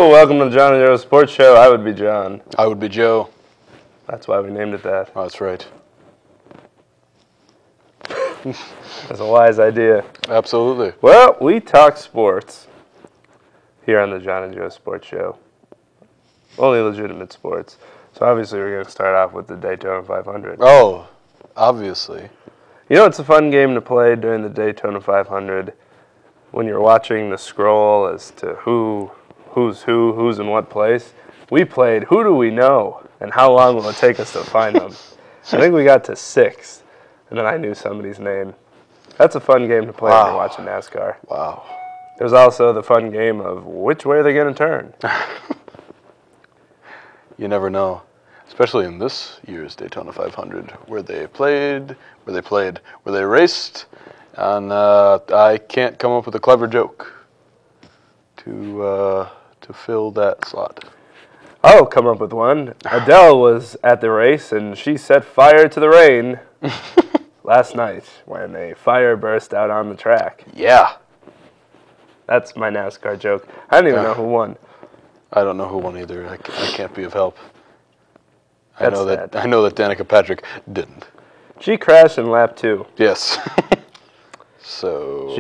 Hello, welcome to the John and Joe Sports Show. I would be John. I would be Joe. That's why we named it that. Oh, that's right. That's a wise idea. Absolutely. Well, we talk sports here on the John and Joe Sports Show. Only legitimate sports. So obviously we're going to start off with the Daytona 500. Oh, obviously. You know, it's a fun game to play during the Daytona 500 when you're watching the scroll as to who's in what place. We played Who Do We Know and How Long Will It Take Us to Find Them. I think we got to 6, and then I knew somebody's name. That's a fun game to play when you're watching NASCAR. Wow. There's also the fun game of which way are they going to turn? You never know. Especially in this year's Daytona 500, where they raced, and I can't come up with a clever joke to fill that slot. I'll come up with one. Adele was at the race, and she set fire to the rain last night when a fire burst out on the track. Yeah. That's my NASCAR joke. I don't even know who won. I don't know who won either. I can't be of help. I That's know sad. that Danica Patrick didn't. She crashed in lap 2. Yes. So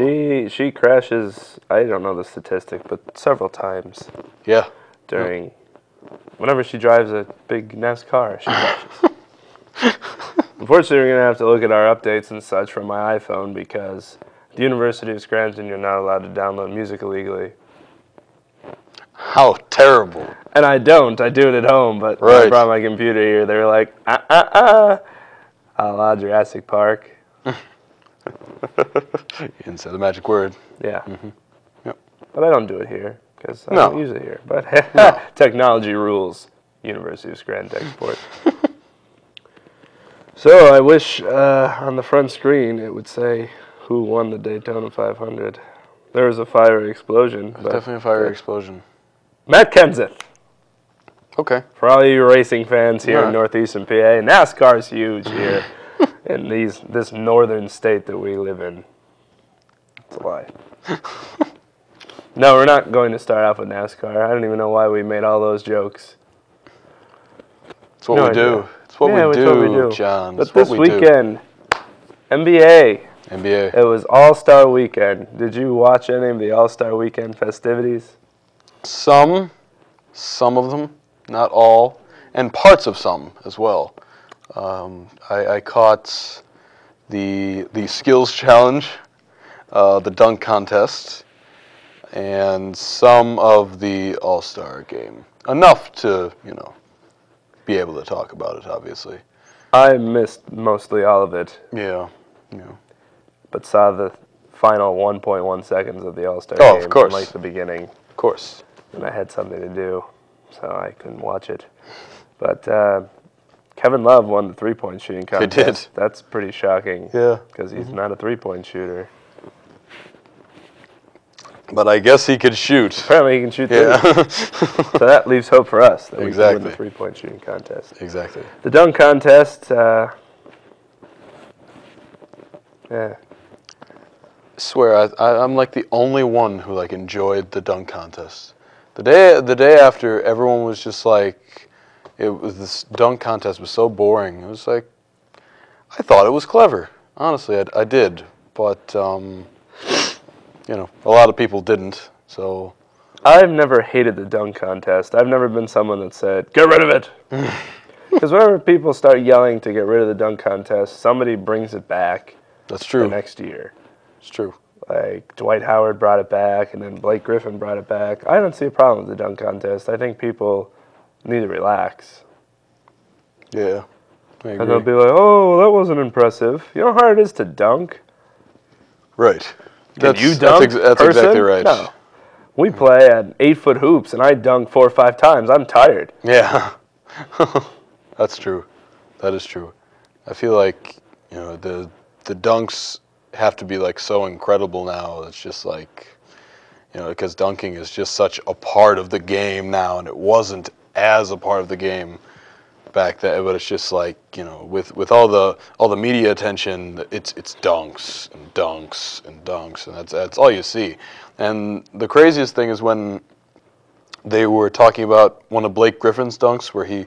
She crashes, I don't know the statistic, but several times yeah. during whenever she drives a big NASCAR, she crashes. Unfortunately, we're going to have to look at our updates and such from my iPhone because at the University of Scranton, you're not allowed to download music illegally. How terrible. And I don't. I do it at home, but when I brought my computer here, they were like, I'll allow Jurassic Park. You didn't say the magic word. Yeah. Mm-hmm. Yep. But I don't do it here because I don't use it here. But technology rules. University of Scranton Export. So I wish on the front screen it would say who won the Daytona 500. There was a fiery explosion. Definitely a fiery explosion. Matt Kenseth. Okay. For all you racing fans here in northeastern PA, NASCAR's huge here in this northern state that we live in. It's a lie. No, we're not going to start off with NASCAR. I don't even know why we made all those jokes. It's what we do. It's what we do, John. But this weekend, NBA. NBA. It was All-Star Weekend. Did you watch any of the All-Star Weekend festivities? Some of them, not all, and parts of some as well. I caught the skills challenge, the dunk contest, and some of the All-Star game. Enough to, be able to talk about it, obviously. I missed mostly all of it. Yeah. But saw the final 1.1 seconds of the All-Star game. Oh, of course. Like the beginning. Of course. And I had something to do, so I couldn't watch it. But Kevin Love won the three-point shooting contest. He did. That's pretty shocking. Yeah. Because he's not a three-point shooter. But I guess he could shoot. Apparently he can shoot too. So that leaves hope for us that we can win the three-point shooting contest. Exactly. The dunk contest, yeah. I swear, I'm like the only one who enjoyed the dunk contest. The day after, everyone was just like, this dunk contest was so boring. It was like, I thought it was clever. Honestly, I did, but a lot of people didn't. So I've never hated the dunk contest. I've never been someone that said, get rid of it. Because whenever people start yelling to get rid of the dunk contest, somebody brings it back. That's true. The next year. It's true. Like Dwight Howard brought it back, and then Blake Griffin brought it back. I don't see a problem with the dunk contest. I think people need to relax. Yeah, I agree. And they'll be like, oh, that wasn't impressive. You know how hard it is to dunk? Right. Can you dunk? That's exactly right. No. We play at 8-foot hoops, and I dunk 4 or 5 times. I'm tired. Yeah. That's true. That is true. I feel like, the dunks have to be so incredible now. It's just because dunking is just such a part of the game now, and it wasn't as a part of the game back then. But it's just with all the media attention, it's dunks and dunks and dunks, and that's all you see. And the craziest thing is when they were talking about one of Blake Griffin's dunks where he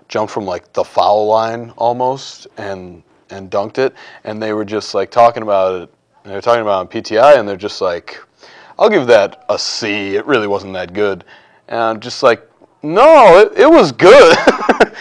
jumped from like the foul line almost and dunked it, and they were just like talking about it. And they were talking about it on PTI, and they're just like, I'll give that a C. It really wasn't that good. And I'm just like, no, it was good.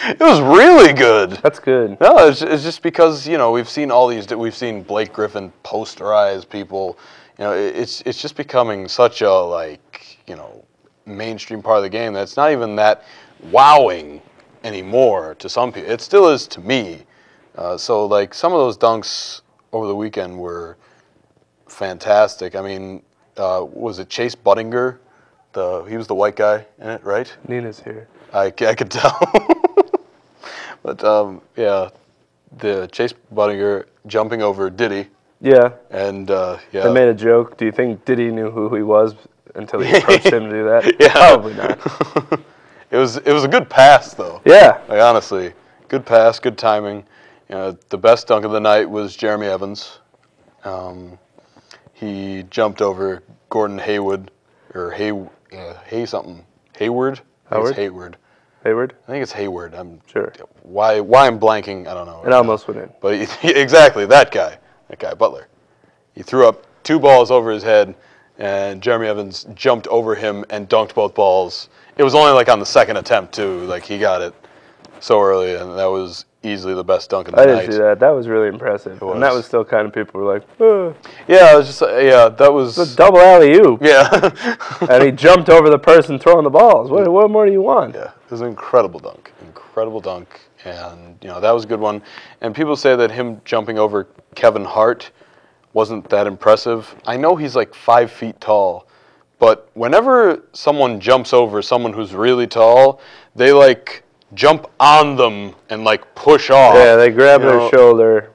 It was really good. That's good. No, it's just because, you know, we've seen Blake Griffin posterize people. You know, it's just becoming such a, like, you know, mainstream part of the game that it's not even that wowing anymore to some people. It still is to me. So, like, some of those dunks over the weekend were fantastic. I mean, was it Chase Buttinger? He was the white guy in it, right? Nina's here. I could tell. But, yeah, the Chase Buttinger jumping over Diddy. Yeah. And, They made a joke. Do you think Diddy knew who he was until he approached him to do that? Yeah. Probably not. It was a good pass, though. Yeah. Like, honestly, good pass, good timing. You know, the best dunk of the night was Jeremy Evans. He jumped over Gordon Hayward, or Hayward? Howard? It's Hayward. Hayward? I think it's Hayward. I'm sure. Why I'm blanking, I don't know. It almost went in. But exactly, that guy, Butler. He threw up 2 balls over his head, and Jeremy Evans jumped over him and dunked both balls. It was only like on the second attempt too. Like he got it so early, and that was easily the best dunk of the night. I didn't see that. That was really impressive. It was. And that was still kind of people were like, oh. Yeah, it was just that was It's a double alley-oop. Yeah. And he jumped over the person throwing the balls. What more do you want? Yeah, it was an incredible dunk. And, you know, that was a good one. And people say that him jumping over Kevin Hart wasn't that impressive. I know he's like 5 feet tall, but whenever someone jumps over someone who's really tall, they like jump on them and like push off. Yeah, they grab their shoulder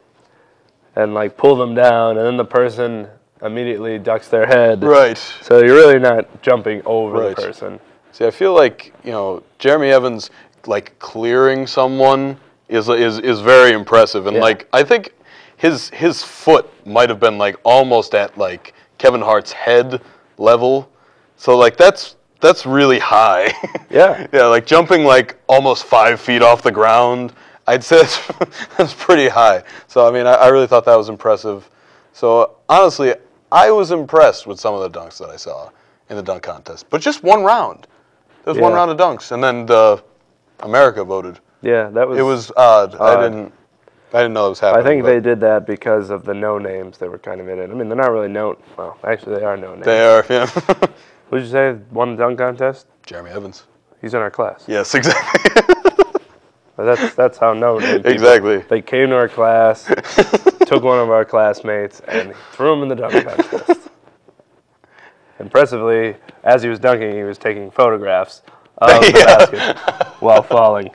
and like pull them down, and then the person immediately ducks their head. Right. So you're really not jumping over the person. See, I feel like, you know, Jeremy Evans like clearing someone is very impressive, and like I think his foot might have been like almost at like Kevin Hart's head level, so like that's really high. Yeah. Yeah, like jumping like almost 5 feet off the ground, I'd say that's pretty high. So I mean, I really thought that was impressive. So honestly, I was impressed with some of the dunks that I saw in the dunk contest, but just one round. There was one round of dunks, and then America voted. Yeah, that was. It was odd. I didn't know it was happening. I think they did that because of the no names that were kind of in it. I mean, they're not really known. Well, actually, they are no names. They are. Yeah. Who'd you say won the dunk contest? Jeremy Evans. He's in our class. Yes, exactly. That's how no name people. Exactly. They came to our class, took one of our classmates, and threw him in the dunk contest. Impressively, as he was dunking, he was taking photographs of the basket while falling.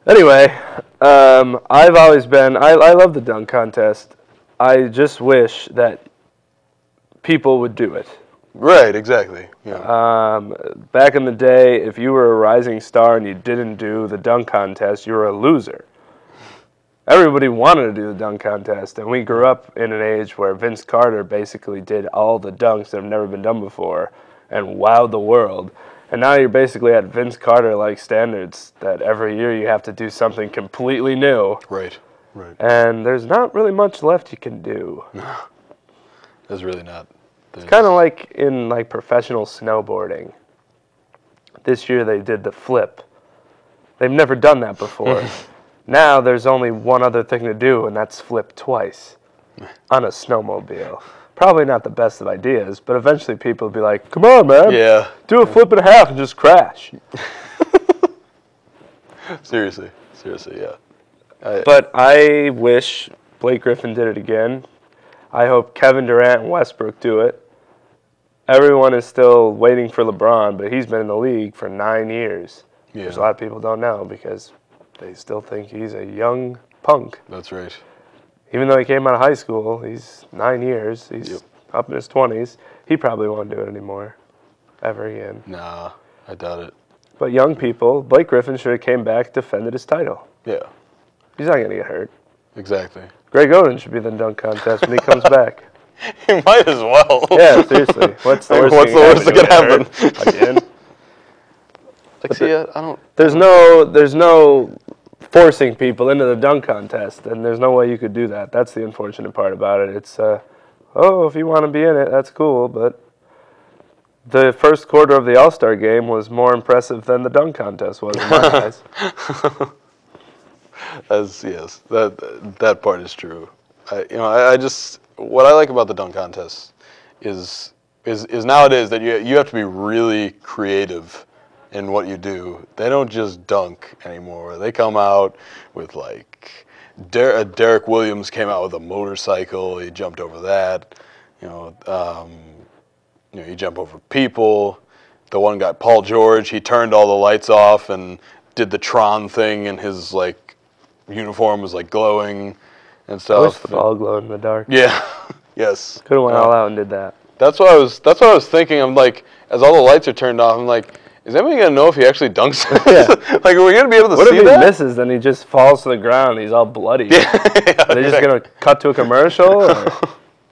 Anyway, I've always been, I love the dunk contest. I just wish that people would do it. Right, exactly. Yeah. Back in the day, if you were a rising star and you didn't do the dunk contest, you were a loser. Everybody wanted to do the dunk contest, and we grew up in an age where Vince Carter basically did all the dunks that have never been done before and wowed the world. And now you're basically at Vince Carter-like standards that every year you have to do something completely new. Right, right. And there's not really much left you can do. No, there's really not. It's kind of like in like professional snowboarding. This year they did the flip. They've never done that before. Now there's only one other thing to do, and that's flip twice on a snowmobile. Probably not the best of ideas, but eventually people will be like, come on, man. Yeah. Do a flip and a half and just crash. Seriously, yeah. But I wish Blake Griffin did it again. I hope Kevin Durant and Westbrook do it. Everyone is still waiting for LeBron, but he's been in the league for 9 years. Yeah. There's a lot of people don't know because they still think he's a young punk. That's right. Even though he came out of high school, he's 9 years. He's up in his 20s. He probably won't do it anymore, ever again. Nah, I doubt it. But young people, Blake Griffin should have came back, defended his title. Yeah. He's not going to get hurt. Exactly. Greg Oden should be in the dunk contest when he comes back. He might as well. Yeah, seriously. What's the worst that could happen? Again? Like, see, I don't. There's no forcing people into the dunk contest, and there's no way you could do that. That's the unfortunate part about it. It's, if you want to be in it, that's cool, but the first quarter of the All-Star game was more impressive than the dunk contest was in my eyes. Yes, that part is true. I just what I like about the dunk contest is nowadays that you have to be really creative in what you do. They don't just dunk anymore. They come out with like Derek Williams came out with a motorcycle. He jumped over that. You jump over people. The one guy, Paul George, he turned all the lights off and did the Tron thing, and his like uniform was like glowing and stuff. I wish the ball glowed in the dark. Yeah. Yes. Could have went all out and did that. That's what I was thinking. I'm like, as all the lights are turned off, I'm like, is anybody gonna know if he actually dunks? Yeah. Like, are we gonna be able to see that? What if he misses? Then he just falls to the ground. He's all bloody. Yeah. Are they just gonna cut to a commercial or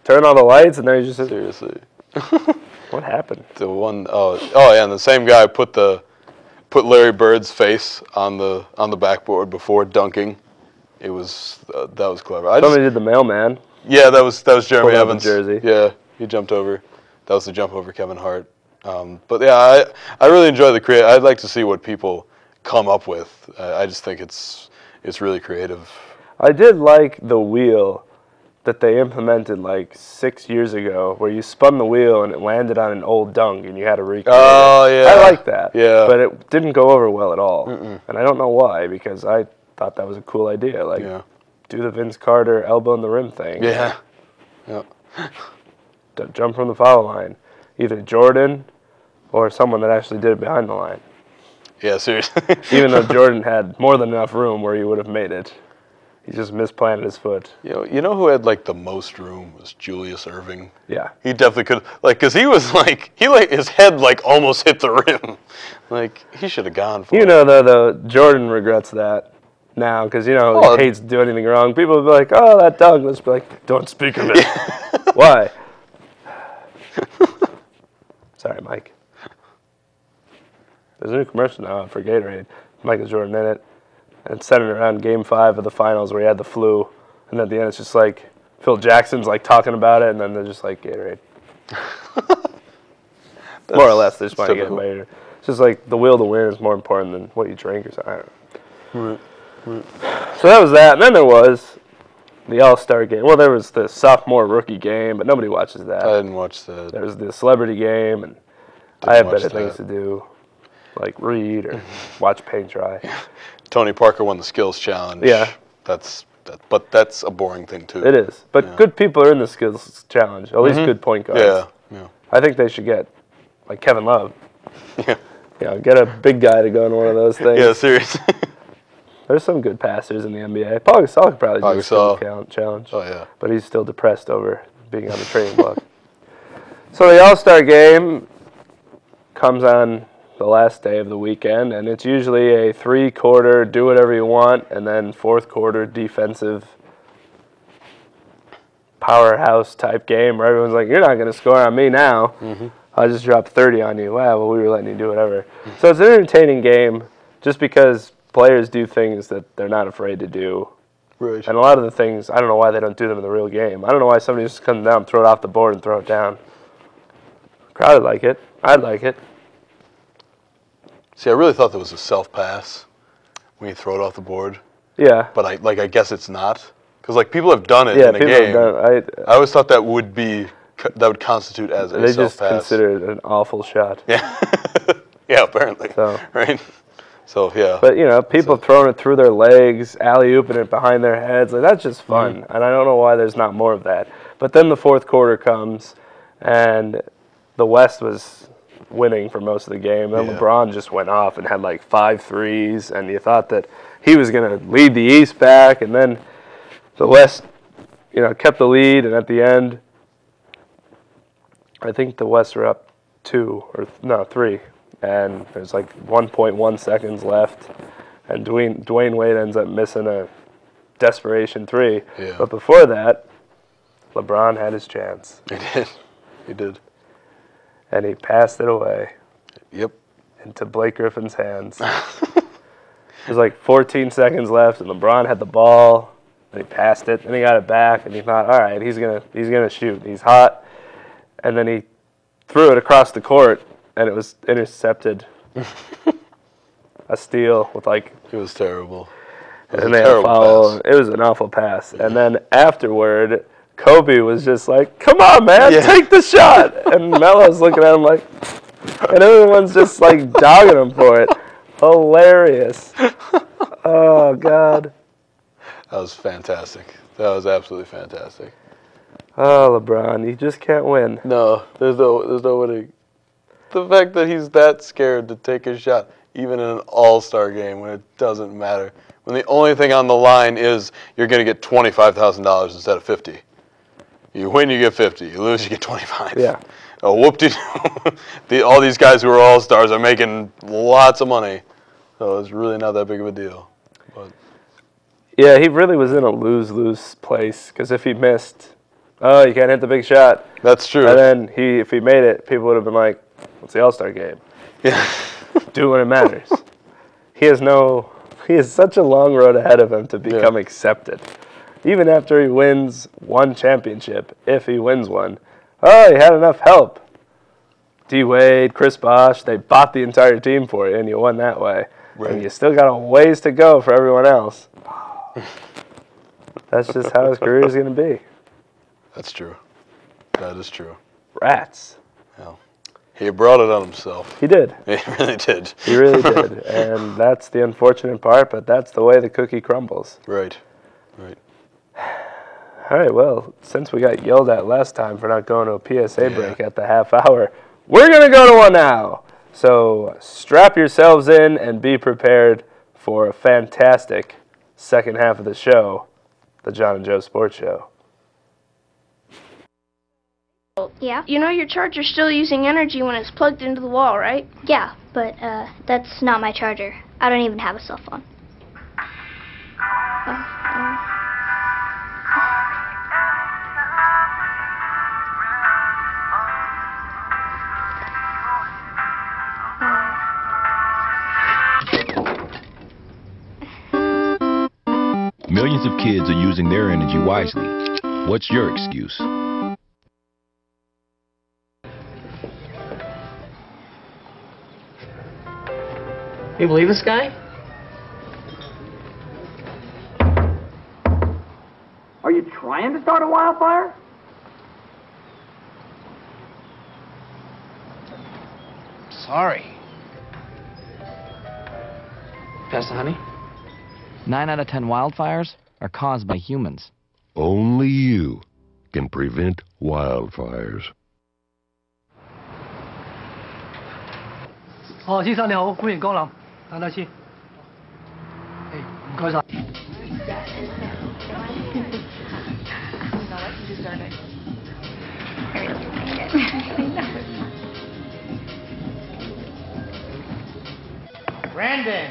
turn all the lights and then he just seriously? What happened? The one and the same guy put Larry Bird's face on the backboard before dunking. It was that was clever. Somebody did the mailman. Yeah, that was Jeremy Evans. Jersey. Yeah, he jumped over. That was the jump over Kevin Hart. But yeah, I really enjoy the creative. I'd like to see what people come up with. I just think it's really creative. I did like the wheel that they implemented like 6 years ago, where you spun the wheel and it landed on an old dunk and you had to recreate it. Yeah. I like that. Yeah. But it didn't go over well at all. And I don't know why, because I thought that was a cool idea. Like, do the Vince Carter elbow in the rim thing. Yeah. Jump from the foul line. Either Jordan or someone that actually did it behind the line. Yeah, seriously. Even though Jordan had more than enough room where he would have made it. He just misplanted his foot. You know who had like the most room was Julius Erving. Yeah. He definitely could, like, because he was like, his head like almost hit the rim. Like, he should have gone for it. Though, Jordan regrets that now, because, he hates to do anything wrong. People will be like, oh, that dunk. Let's be like, don't speak of it. Why? Sorry, Mike. There's a new commercial now for Gatorade. Michael Jordan in it. And centered around Game 5 of the finals where he had the flu. And at the end, it's just like Phil Jackson's like talking about it, and then they're just like Gatorade. More or less, they're just trying to get it later. It's just like the will to win is more important than what you drink or something. I don't know. Right. So that was that. And then there was the All-Star game. Well, there was the sophomore rookie game, but nobody watches that. I didn't watch that. There was the celebrity game, and I have better things to do, like read or watch paint dry. Tony Parker won the skills challenge. Yeah. But that's a boring thing too. It is. But good people are in the skills challenge. At least good point guards. Yeah. I think they should get, like Kevin Love. Yeah. Get a big guy to go in one of those things. Yeah, seriously. There's some good passers in the NBA. Paul Gasol could probably do the skills challenge. Oh, yeah. But he's still depressed over being on the trading block. So the All-Star game comes on the last day of the weekend, and it's usually a 3-quarter do whatever you want, and then 4th quarter defensive powerhouse type game where everyone's like, you're not going to score on me now. I'll just drop 30 on you. Wow, well, we were letting you do whatever. So it's an entertaining game just because players do things that they're not afraid to do. Right. And a lot of the things, I don't know why they don't do them in the real game. I don't know why somebody just comes down, throw it off the board, and throw it down. Crowd would like it. I'd like it. See, I really thought there was a self-pass when you throw it off the board. Yeah. But I guess it's not. Because, like, people have done it Yeah, in a people game. have done it. I always thought that would constitute as a self-pass. They just consider it an awful shot. Yeah. Yeah, apparently. So. Right? So, yeah. But, people throwing it through their legs, alley-ooping it behind their heads, like, that's just fun. And I don't know why there's not more of that. But then the 4th quarter comes, and the West was winning for most of the game. Then LeBron just went off and had like 5 threes, and you thought that he was going to lead the East back, and then the West, kept the lead, and at the end, I think the West were up 3, and there's like 1.1 seconds left, and Dwayne Wade ends up missing a desperation 3. Yeah. But before that, LeBron had his chance. He did. He did. And he passed it away. Yep. Into Blake Griffin's hands. There's like 14 seconds left, and LeBron had the ball, and he passed it, and he got it back, and he thought, all right, he's gonna shoot. He's hot, and then he threw it across the court, and it was intercepted. A steal with like. It was terrible. It was and they had a foul. It was an awful pass, and then afterward, Kobe was just like, "Come on, man, take the shot," and Melo's looking at him like, and everyone's just like dogging him for it. Hilarious. Oh, God. That was fantastic. That was absolutely fantastic. Oh, LeBron, you just can't win. No, there's no winning. The fact that he's that scared to take a shot, even in an all-star game when it doesn't matter, when the only thing on the line is you're going to get $25,000 instead of 50. You win, you get 50. You lose, you get 25. Yeah. Oh, whoop-de-doo. All these guys who are all-stars are making lots of money. So it's really not that big of a deal. But yeah, he really was in a lose-lose place because if he missed, oh, you can't hit the big shot. That's true. And then if he made it, people would have been like, it's the all-star game. Yeah. Do when it matters. He has such a long road ahead of him to become accepted. Even after he wins one championship, if he wins one, oh, he had enough help. D-Wade, Chris Bosh, they bought the entire team for you, and you won that way. Right. And you still got a ways to go for everyone else. That's just how his career is going to be. That's true. That is true. Rats. Yeah. He brought it on himself. He did. He really did. He really did. And that's the unfortunate part, but that's the way the cookie crumbles. Right. Right. All right, well, since we got yelled at last time for not going to a PSA break at the half hour, we're going to go to one now. So strap yourselves in and be prepared for a fantastic second half of the show, the John and Joe Sports Show. Yeah? You know your charger's still using energy when it's plugged into the wall, right? Yeah, but that's not my charger. I don't even have a cell phone. Millions of kids are using their energy wisely. What's your excuse? You believe this guy? Are you trying to start a wildfire? Sorry. Pass the honey? 9 out of 10 wildfires are caused by humans. Only you can prevent wildfires. 哦，先生你好，歡迎光臨，等等先。誒，唔該晒。Brandon.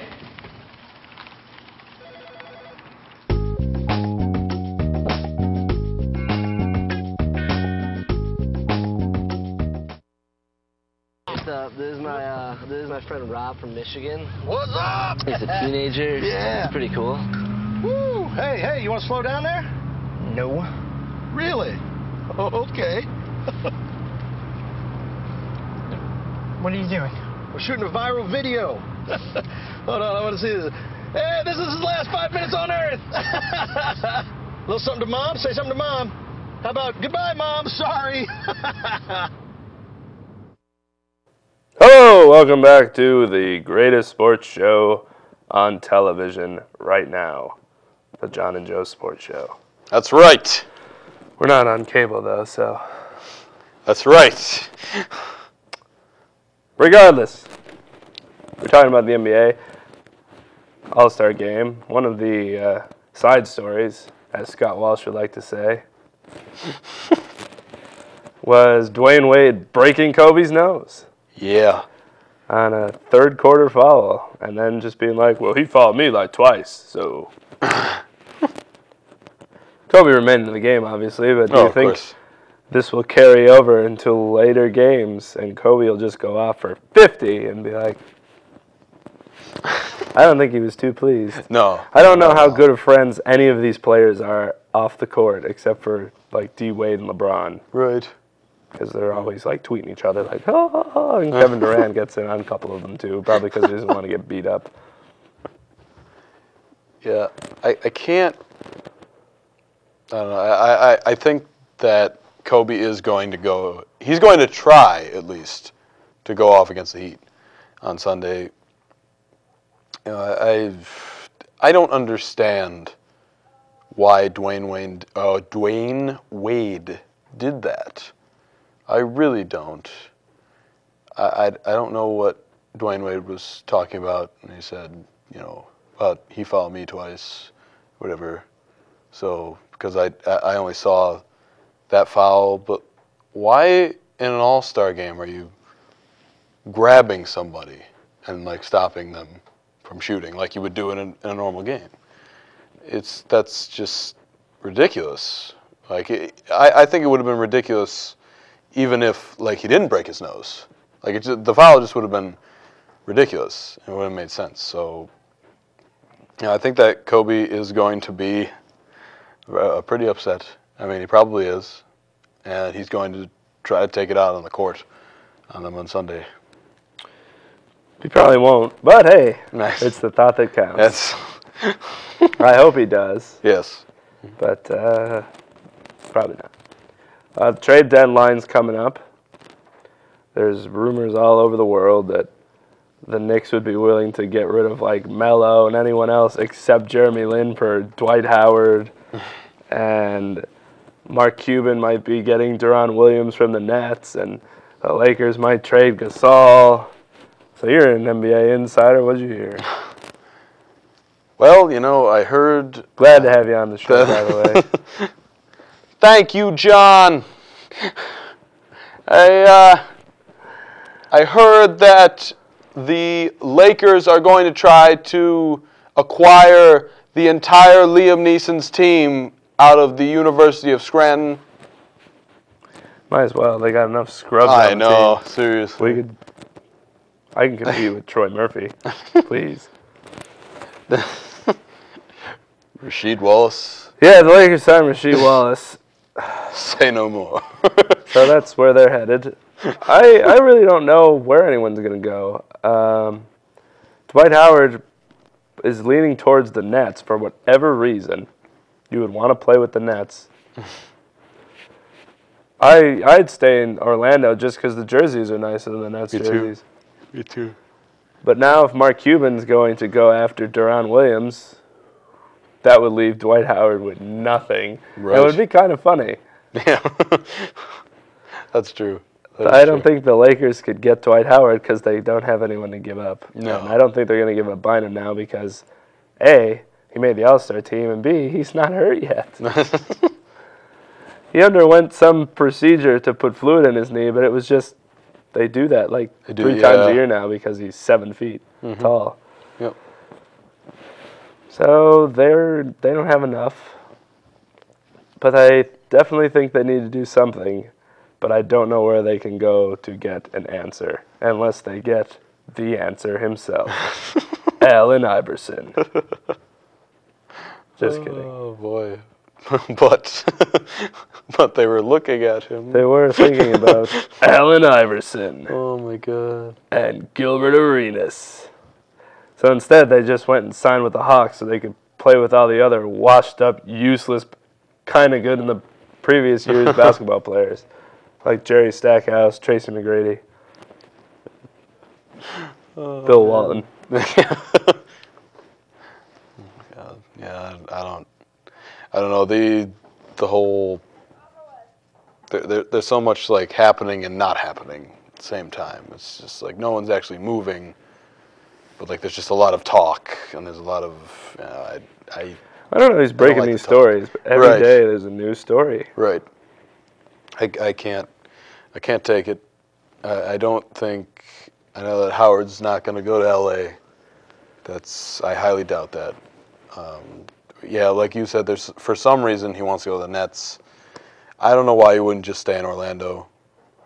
This is my friend Rob from Michigan. What's up? He's a teenager. Yeah. It's pretty cool. Woo! Hey, you want to slow down there? No. Really? Oh, okay. What are you doing? We're shooting a viral video. Hold on, I want to see this. Hey, this is his last 5 minutes on Earth. A little something to Mom? Say something to Mom. How about, goodbye, Mom, sorry. Hello, welcome back to the greatest sports show on television right now, the John and Joe Sports Show. That's right. We're not on cable, though, so... That's right. Regardless, we're talking about the NBA All-Star Game. One of the side stories, as Scott Walsh would like to say, was Dwayne Wade breaking Kobe's nose. Yeah. On a third quarter foul, and then just being like, well, he fouled me like twice, so. Kobe remained in the game, obviously, but do you of think course. this will carry over into later games and Kobe will just go off for 50 and be like, I don't think he was too pleased. No. I don't know how good of friends any of these players are off the court, except for like D Wade and LeBron, Right. because they're always like tweeting each other like, oh, and Kevin Durant gets in on a couple of them too, probably because he doesn't want to get beat up. Yeah, I can't. I don't know. I think that Kobe is going to go. He's going to try at least to go off against the Heat on Sunday. You know, I don't understand why Dwayne Wade did that. I really don't. I don't know what Dwayne Wade was talking about when he said, you know, he fouled me twice, whatever. So, because I only saw that foul, but why in an all-star game are you grabbing somebody and like stopping them from shooting like you would do in a normal game? That's just ridiculous. Like I think it would have been ridiculous even if like he didn't break his nose. Like the foul just would have been ridiculous. It would have made sense. So. Yeah, I think that Kobe is going to be pretty upset. I mean, he probably is. And he's going to try to take it out on the court on them on Sunday. He probably won't, but hey, Nice. It's the thought that counts. That's I hope he does. Yes. But probably not. Trade deadline's coming up. There's rumors all over the world that the Knicks would be willing to get rid of like Melo and anyone else except Jeremy Lin for Dwight Howard, and Mark Cuban might be getting Deron Williams from the Nets, and the Lakers might trade Gasol. So you're an NBA insider. What'd you hear? Well, you know, I heard. Glad to have you on the show, by the way. Thank you, John. I heard that the Lakers are going to try to acquire the entire Liam Neeson's team out of the University of Scranton. Might as well. They got enough scrubs I on the know, team. seriously. I can compete with Troy Murphy, please. Rasheed Wallace. Yeah, the Lakers signed Rasheed Wallace. Say no more. So that's where they're headed. I really don't know where anyone's going to go. Dwight Howard is leaning towards the Nets for whatever reason. You would want to play with the Nets. I'd stay in Orlando just because the jerseys are nicer than the Nets jerseys. Me too. But now if Mark Cuban's going to go after Deron Williams, that would leave Dwight Howard with nothing. Right. It would be kind of funny. Yeah. That's true. I don't think the Lakers could get Dwight Howard because they don't have anyone to give up. No. And I don't think they're going to give up Bynum now because, A, he made the All-Star team, and B, he's not hurt yet. He underwent some procedure to put fluid in his knee, but it was just, they do that like three times a year now because he's 7 feet tall. Yep. So they don't have enough. But I definitely think they need to do something. But I don't know where they can go to get an answer unless they get the answer himself, Allen Iverson. Just kidding. Oh boy, but they were looking at him. They were thinking about Allen Iverson Oh my God. and Gilbert Arenas. So instead, they just went and signed with the Hawks so they could play with all the other washed-up, useless, kind of good in the previous year's basketball players. Like Jerry Stackhouse, Tracy McGrady, Bill Walton. Yeah, I don't know. The whole there's so much like happening and not happening at the same time. It's just like no one's actually moving, but like there's just a lot of talk and there's a lot of I don't know. He's breaking these stories, but every day there's a new story. Right. I can't take it. I don't think. I know that Howard's not going to go to L.A. I highly doubt that. yeah, like you said, there's for some reason he wants to go to the Nets. I don't know why he wouldn't just stay in Orlando.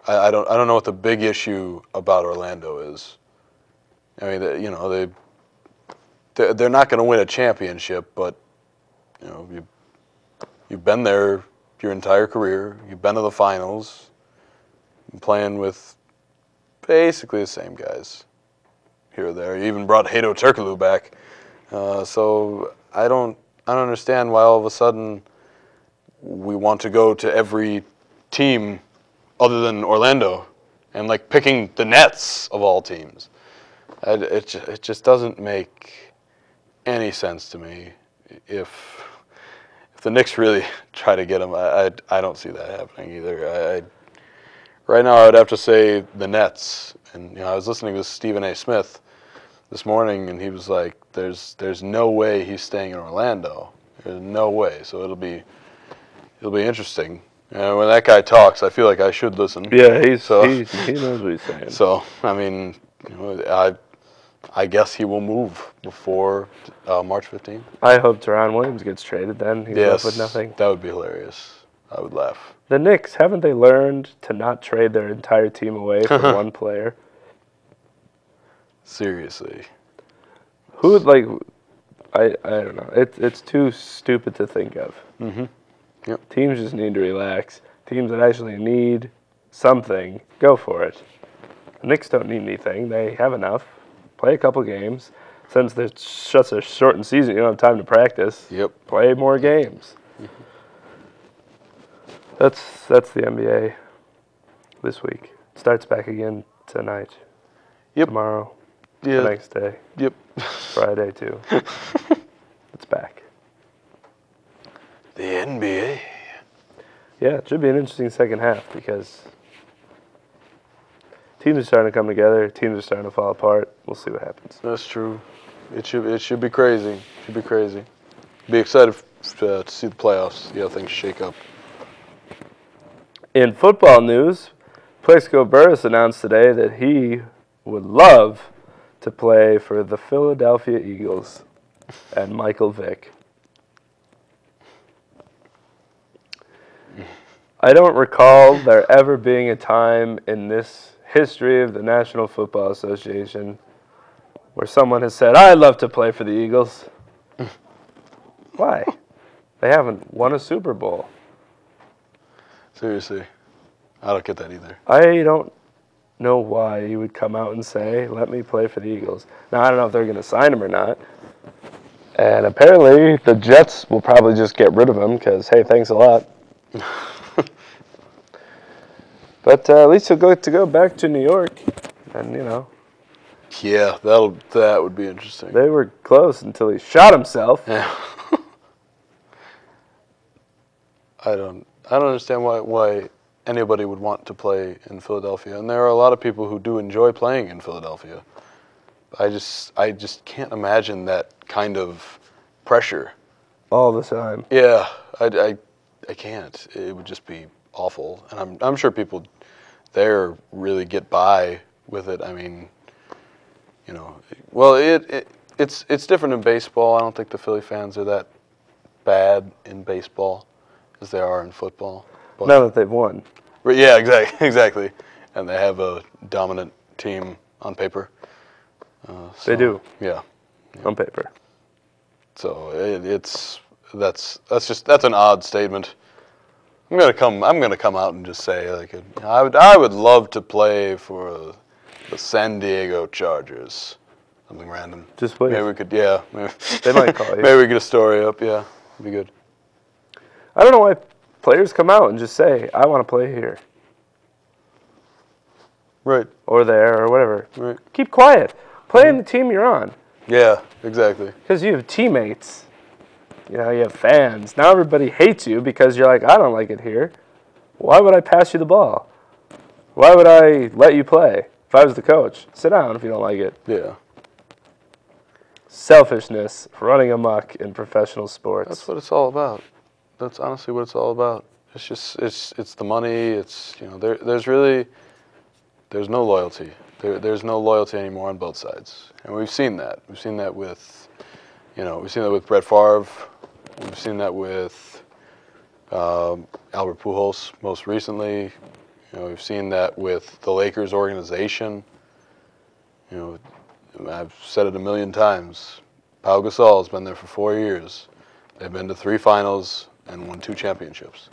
I don't know what the big issue about Orlando is. I mean, they're not going to win a championship, but you've been there your entire career. You've been to the finals, playing with basically the same guys here or there. You even brought Hedo Turkoglu back. So I don't understand why all of a sudden we want to go to every team other than Orlando and like picking the Nets of all teams. It just doesn't make any sense to me. If the Knicks really try to get him, I don't see that happening either. Right now I would have to say the Nets. And I was listening to Stephen A. Smith this morning, and he was like, "There's no way he's staying in Orlando. There's no way." So it'll be interesting. When that guy talks, I feel like I should listen. Yeah, he knows what he's saying. So I mean, I guess he will move before March 15th. I hope Teron Williams gets traded. Then he's left with nothing. That would be hilarious. I would laugh. The Knicks, haven't they learned to not trade their entire team away for one player? Seriously. Who would I don't know. It's too stupid to think of. Mm-hmm. Yep. Teams just need to relax. Teams that actually need something, go for it. The Knicks don't need anything. They have enough. Play a couple games. Since there's such a shortened season, you don't have time to practice. Yep. Play more games. Mm-hmm. That's the NBA this week. Starts back again tonight. Yep. Tomorrow. Yeah. The next day. Yep. Friday too. It's back. The NBA. Yeah, it should be an interesting second half because teams are starting to come together. Teams are starting to fall apart. We'll see what happens. That's true. It should be crazy. It should be crazy. Be excited to see the playoffs. See how things shake up. In football news, Plaxico Burress announced today that he would love to play for the Philadelphia Eagles and Michael Vick. I don't recall there ever being a time in this history of the National Football Association where someone has said, I'd love to play for the Eagles. Why? They haven't won a Super Bowl. Seriously. I don't get that either. I don't know why you would come out and say, let me play for the Eagles. Now, I don't know if they're going to sign him or not. And apparently, the Jets will probably just get rid of him because, hey, thanks a lot. But at least he'll go back to New York. And, Yeah, that would be interesting. They were close until he shot himself. Yeah. I don't understand why anybody would want to play in Philadelphia. And there are a lot of people who do enjoy playing in Philadelphia. I just can't imagine that kind of pressure. All the time. Yeah, I can't. It would just be awful. And I'm sure people there really get by with it. I mean, well, it's different in baseball. I don't think the Philly fans are that bad in baseball as they are in football. But now that they've won. Yeah, exactly. And they have a dominant team on paper. They do. Yeah. On paper. So that's an odd statement. I'm gonna come out and just say I would love to play for the San Diego Chargers. Something random. Just please. Maybe we could, yeah. Maybe. They might call you. Maybe we get a story up. Yeah, it'd be good. I don't know why players come out and just say, I want to play here. Right. Or there, or whatever. Right. Keep quiet. Play in the team you're on. Yeah, exactly. Because you have teammates. You have fans. Now everybody hates you because you're like, I don't like it here. Why would I pass you the ball? Why would I let you play? If I was the coach, sit down if you don't like it. Yeah. Selfishness running amok in professional sports. That's what it's all about. That's honestly what it's all about. It's just it's the money. It's there's no loyalty. There's no loyalty anymore on both sides, and we've seen that. We've seen that with Brett Favre. We've seen that with Albert Pujols most recently. You know, we've seen that with the Lakers organization. You know, I've said it a million times. Pau Gasol has been there for 4 years. They've been to 3 finals and won 2 championships.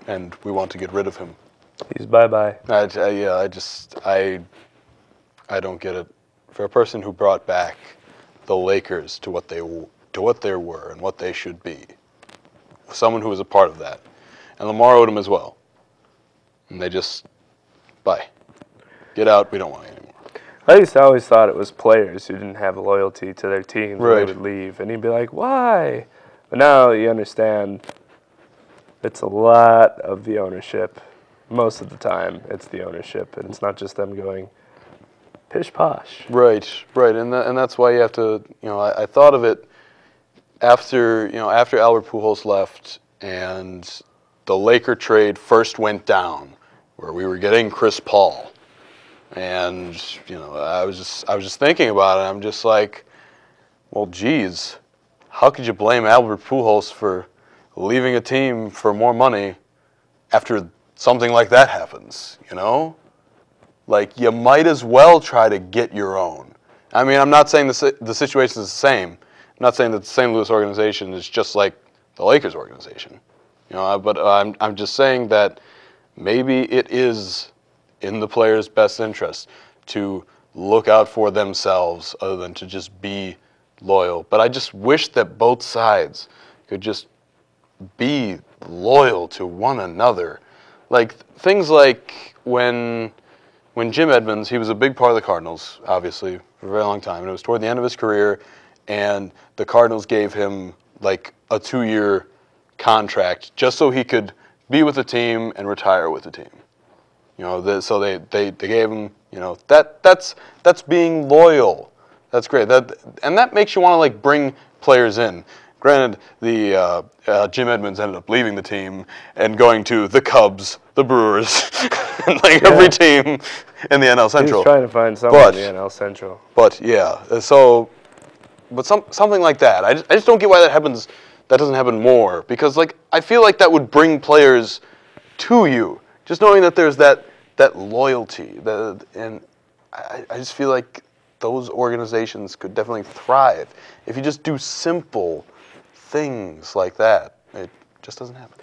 And we want to get rid of him. He's bye-bye. I don't get it. For a person who brought back the Lakers to what they were and what they should be, someone who was a part of that, and Lamar Odom as well, and they just bye, get out. We don't want you anymore. I used to always thought it was players who didn't have loyalty to their teams, Right. they would leave, and he'd be like, "Why?" But now you understand. It's a lot of the ownership. Most of the time, it's the ownership, and it's not just them going pish posh. Right, and that's why you have to. You know, I thought of it after Albert Pujols left and the Laker trade first went down, where we were getting Chris Paul, and you know, I was just thinking about it. I'm just like, well, geez, how could you blame Albert Pujols for leaving a team for more money after something like that happens, you know? Like, you might as well try to get your own. I mean, I'm not saying the situation is the same. I'm not saying that the St. Louis organization is just like the Lakers organization, you know, but I'm just saying that maybe it is in the players' best interest to look out for themselves other than to just be loyal. But I just wish that both sides could just be loyal to one another. Like things like when Jim Edmonds, he was a big part of the Cardinals, obviously, for a very long time, and it was toward the end of his career, and the Cardinals gave him like a 2-year contract just so he could be with the team and retire with the team. You know, so they gave him, you know, that's being loyal. That's great. And that makes you want to like bring players in. Granted, Jim Edmonds ended up leaving the team and going to the Cubs, the Brewers, and like every team in the NL Central. He was trying to find someone in the NL Central. But yeah, but something like that. I just don't get why that happens. That doesn't happen more, because like I feel like that would bring players to you, just knowing that there's that loyalty. And I just feel like those organizations could definitely thrive if you just do simple things like that. It just doesn't happen.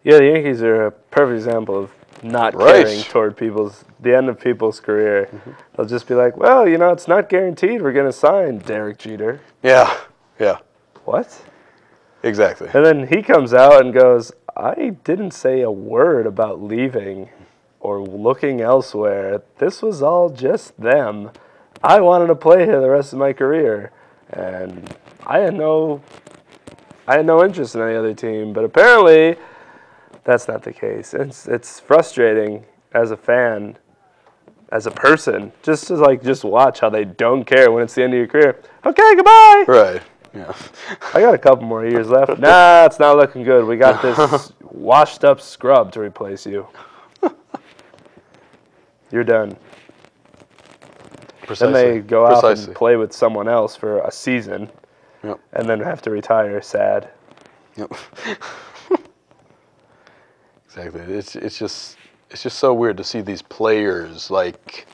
Yeah, the Yankees are a perfect example of not caring toward the end of people's career. Mm-hmm. They'll just be like, well, you know, it's not guaranteed we're going to sign Derek Jeter. Yeah. What? Exactly. And then he comes out and goes, I didn't say a word about leaving or looking elsewhere. This was all just them. I wanted to play here the rest of my career, and I had no interest in any other team. But apparently, that's not the case. It's frustrating as a fan, as a person, just to watch how they don't care when it's the end of your career. Okay, goodbye. Right. Yeah. I got a couple more years left. Nah, it's not looking good. We got this washed-up scrub to replace you. You're done. Precisely. Then they go out and play with someone else for a season, and then have to retire sad. Yep. Exactly. It's just so weird to see these players like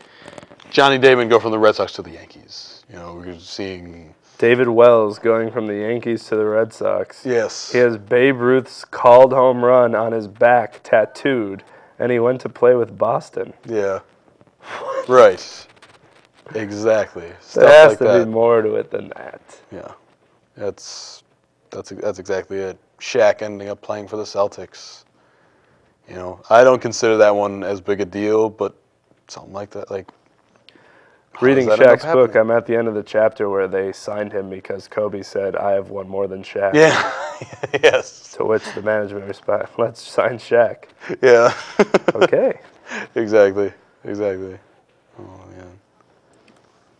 Johnny Damon go from the Red Sox to the Yankees. You know, we're seeing David Wells going from the Yankees to the Red Sox. Yes. He has Babe Ruth's called home run on his back tattooed, and he went to play with Boston. Yeah. Right. Exactly. There has to be more to it than that. Yeah. That's exactly it. Shaq ending up playing for the Celtics. You know, I don't consider that one as big a deal, but something like that, like reading Shaq's book, I'm at the end of the chapter where they signed him because Kobe said, I have won more than Shaq. Yeah. Yes. To which the management responded, let's sign Shaq. Yeah. Okay. Exactly. Oh, man.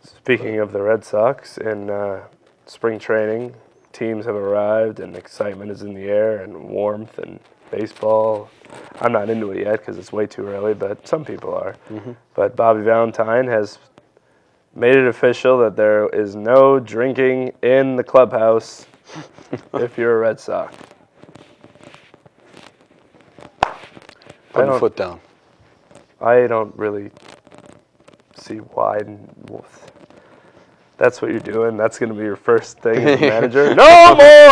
Speaking of the Red Sox, in spring training, teams have arrived and excitement is in the air and warmth and baseball. I'm not into it yet because it's way too early, but some people are. Mm-hmm. But Bobby Valentine has made it official that there is no drinking in the clubhouse if you're a Red Sox. Put your foot down. I don't really see why. That's what you're doing. That's going to be your first thing as a manager. No more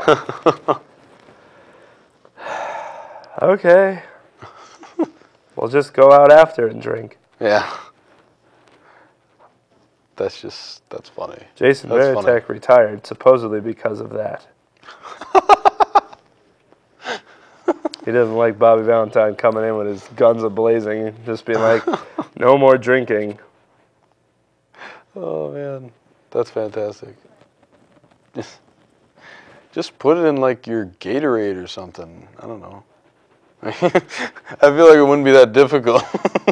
alcohol! Okay. We'll just go out after and drink. Yeah. That's funny. Jason Varitek retired supposedly because of that. He doesn't like Bobby Valentine coming in with his guns a-blazing, just being like, no more drinking. Oh, man. That's fantastic. Just put it in, like, your Gatorade or something. I don't know. I feel like it wouldn't be that difficult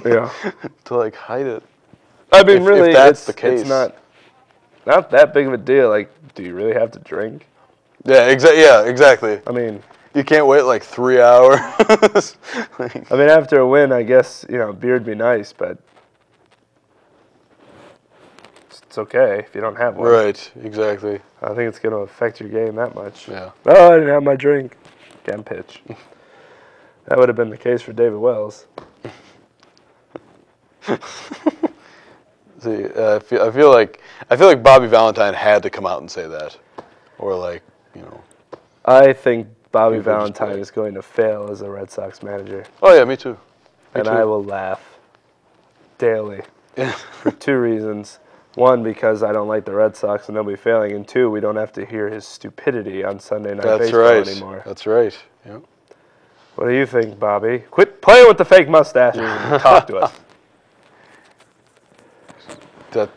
Yeah. to, like, hide it. I mean, really, if that's the case. It's not that big of a deal. Like, do you really have to drink? Yeah, exactly. I mean, you can't wait like 3 hours. I mean, after a win, I guess, beer'd be nice, but it's okay if you don't have one. Right, exactly. I don't think it's going to affect your game that much. Yeah. Oh, I didn't have my drink. Can't pitch. That would have been the case for David Wells. See, I feel like Bobby Valentine had to come out and say that, or like, I think Bobby Valentine is going to fail as a Red Sox manager. Oh yeah, me too. And I will laugh daily for two reasons. One, because I don't like the Red Sox and they'll be failing, and two, we don't have to hear his stupidity on Sunday Night Baseball anymore. That's right. Yeah. What do you think, Bobby? Quit playing with the fake mustaches and talk to us.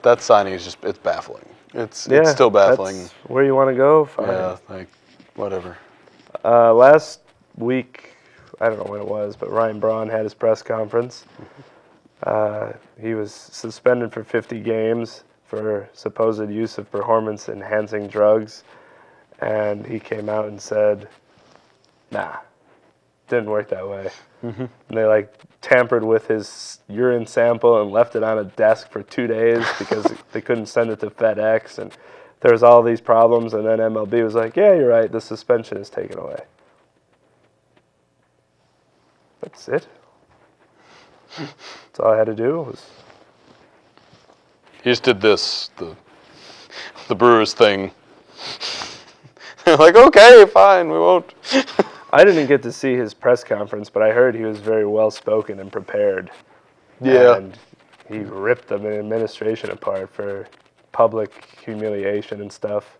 That signing is it's baffling. It's still baffling. That's where you want to go? Fine. Yeah, like whatever. Last week, I don't know when it was, but Ryan Braun had his press conference. He was suspended for 50 games for supposed use of performance-enhancing drugs, and he came out and said, nah, didn't work that way. And they tampered with his urine sample and left it on a desk for 2 days because they couldn't send it to FedEx, and there was all these problems, and then MLB was like, yeah, you're right, the suspension is taken away. That's it. That's all I had to do was... He just did this, the Brewers thing. They're like, okay, fine, we won't. I didn't get to see his press conference, but I heard he was very well-spoken and prepared. Yeah. And he ripped the administration apart for public humiliation and stuff,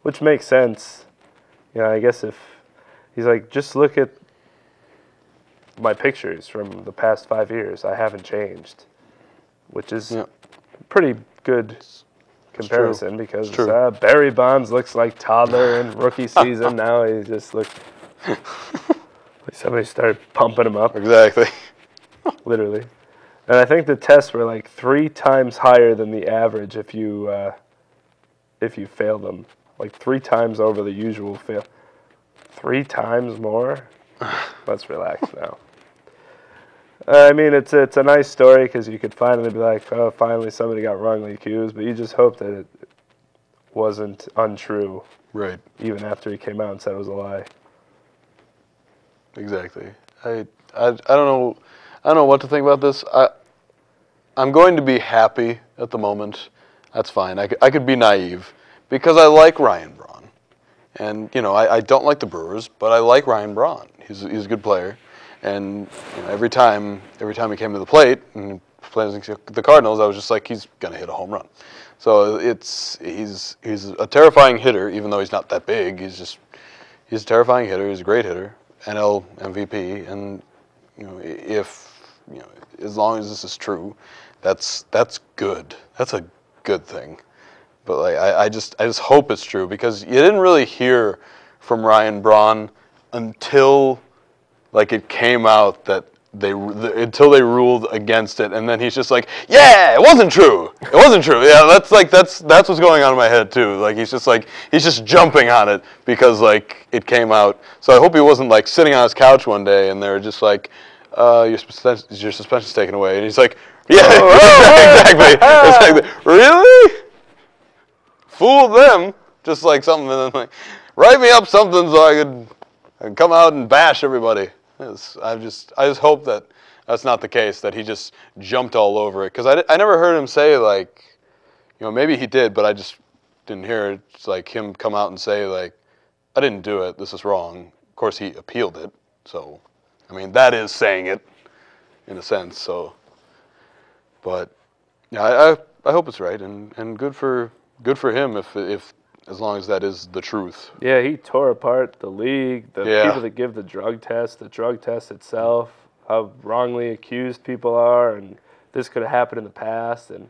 which makes sense. I guess if he's like, just look at my pictures from the past 5 years. I haven't changed, which is pretty good comparison because Barry Bonds looks like toddler in rookie season. Now he just looks like somebody started pumping him up. Exactly. Literally. And I think the tests were like 3 times higher than the average if you fail them. Like 3 times over the usual fail. 3 times more? Let's relax now. I mean, it's a nice story because you could finally be like, oh, finally somebody got wrongly accused, but you just hope that it wasn't untrue. Right. Even after he came out and said it was a lie. Exactly. I don't know what to think about this. I'm going to be happy at the moment. That's fine. I could be naive because I like Ryan Braun. And, I don't like the Brewers, but I like Ryan Braun. He's a good player. And every time he came to the plate and played against the Cardinals, I was just like, he's going to hit a home run. So he's a terrifying hitter, even though he's not that big. He's a terrifying hitter. He's a great hitter, NL MVP. And, as long as this is true, that's good. That's a good thing. But I just hope it's true because you didn't really hear from Ryan Braun until it came out that until they ruled against it, and then he's just like, yeah, it wasn't true. It wasn't true. Yeah, that's what's going on in my head too. He's just jumping on it because it came out. So I hope he wasn't sitting on his couch one day and they're just like, your suspension's taken away, and he's like, Yeah, exactly. Really? Fool them. Just like something, and then like, write me up something so I could come out and bash everybody. I just hope that that's not the case, that he just jumped all over it. Because I never heard him say, like, maybe he did, but I just didn't hear it. It's like him come out and say, like, I didn't do it, this is wrong. Of course, he appealed it. So, I mean, that is saying it, in a sense. So, but, yeah, I hope it's right, and good for him if as long as that is the truth. Yeah, he tore apart the league, the people that give the drug test itself, how wrongly accused people are, and this could have happened in the past, and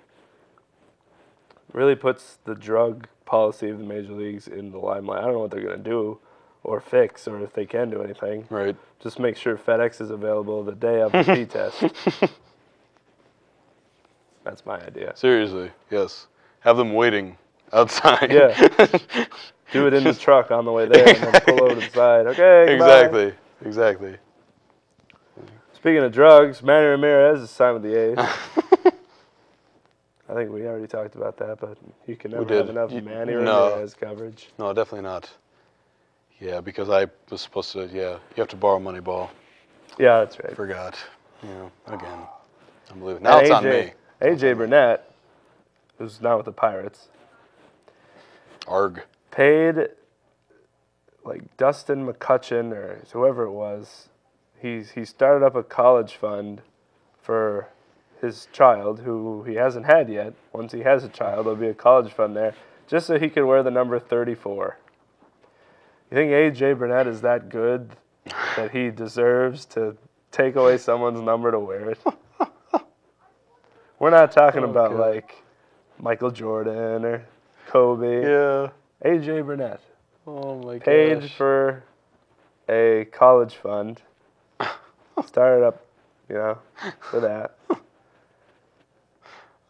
really puts the drug policy of the major leagues in the limelight. I don't know what they're going to do or fix, or if they can do anything. Right. Just make sure FedEx is available the day of the P test. That's my idea. Seriously, yes. Have them waiting outside. Yeah. Do it in the truck on the way there and then pull over to the side. Okay, goodbye. Exactly. Speaking of drugs, Manny Ramirez is signed with the A's. I think we already talked about that, but you can never have enough Manny Ramirez coverage. No, definitely not. Yeah, because I was supposed to, you have to borrow Moneyball. Yeah, that's right. Forgot. Again. Unbelievable. Now it's on me. AJ Burnett, who's now with the Pirates, Arg. paid like Dustin McCutcheon or whoever it was. He started up a college fund for his child, who he hasn't had yet. Once he has a child, there'll be a college fund there, just so he can wear the number 34. You think AJ Burnett is that good that he deserves to take away someone's number to wear it? We're not talking about like Michael Jordan or Kobe. Yeah. AJ Burnett. Oh my god. Paid for a college fund. Started up, for that.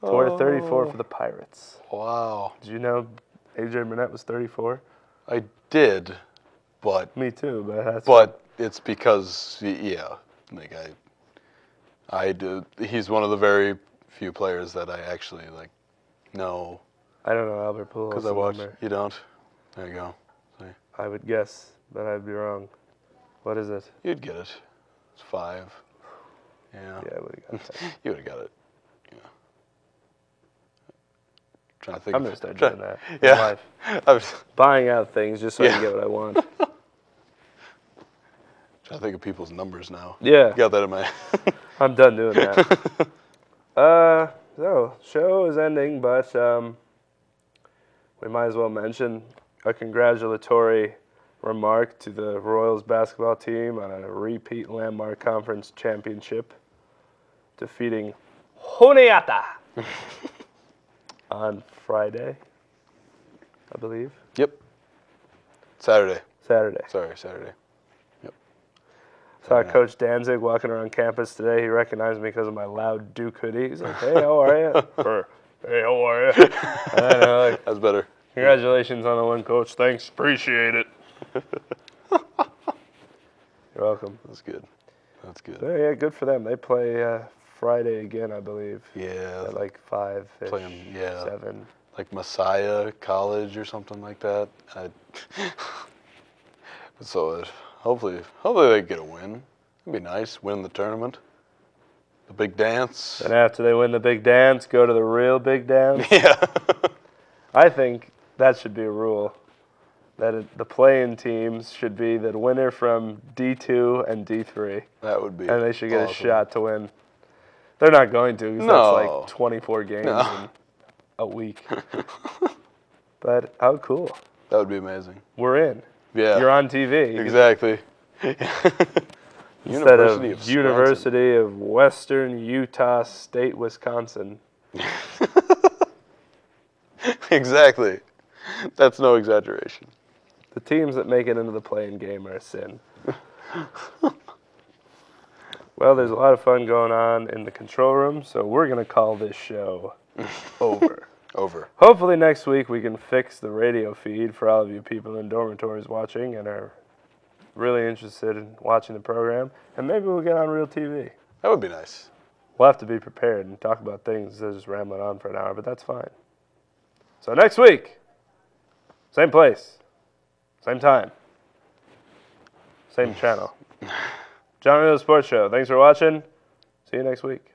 To wear 34 for the Pirates. Wow. Did you know AJ Burnett was 34? I did, but... Me too, but it's because, I do. He's one of the very few players that I actually, know. I don't know Albert Pujols. Because I watch. You don't? There you go. See? I would guess, but I'd be wrong. What is it? You'd get it. It's 5. Yeah. Yeah, I would have got that. You would have got it. Yeah. Trying to think. I'm going to start doing that in Yeah. life. Buying out things just so I can get what I want. Trying to think of people's numbers now. Yeah. Got that in my... I'm done doing that. So, show is ending, but we might as well mention a congratulatory remark to the Royals basketball team on a repeat landmark conference championship, defeating Honiata on Friday, I believe. Yep. Saturday. Saturday. Sorry, Saturday. Saw Coach Danzig walking around campus today. He recognized me because of my loud Duke hoodie. He's like, "Hey, how are you?" "Hey, how are you?" I know, That's better. Congratulations on the win, Coach. Thanks, appreciate it. You're welcome. That's good. That's good. So, yeah, good for them. They play Friday again, I believe. Yeah. At like 5-ish, Playing, 7. Like Messiah College or something like that. So hopefully they get a win. It'd be nice. Win the tournament. The big dance. And after they win the big dance, go to the real big dance. Yeah. I think that should be a rule. That the play-in teams should be the winner from D2 and D3. That would be And they should get awesome. a shot to win. They're not going to, because that's like 24 games in a week. But how cool. That would be amazing. We're in. Yeah. You're on TV. Exactly. Instead of University of Western Utah State, Wisconsin. Exactly. That's no exaggeration. The teams that make it into the play-in game are a sin. Well, there's a lot of fun going on in the control room, so we're going to call this show over. Over. Hopefully next week we can fix the radio feed for all of you people in dormitories watching and are really interested in watching the program, and maybe we'll get on real TV. That would be nice. we'll have to be prepared and talk about things instead of just rambling on for an hour, but that's fine. So next week, same place, same time, same channel. John Real Sports Show. Thanks for watching. See you next week.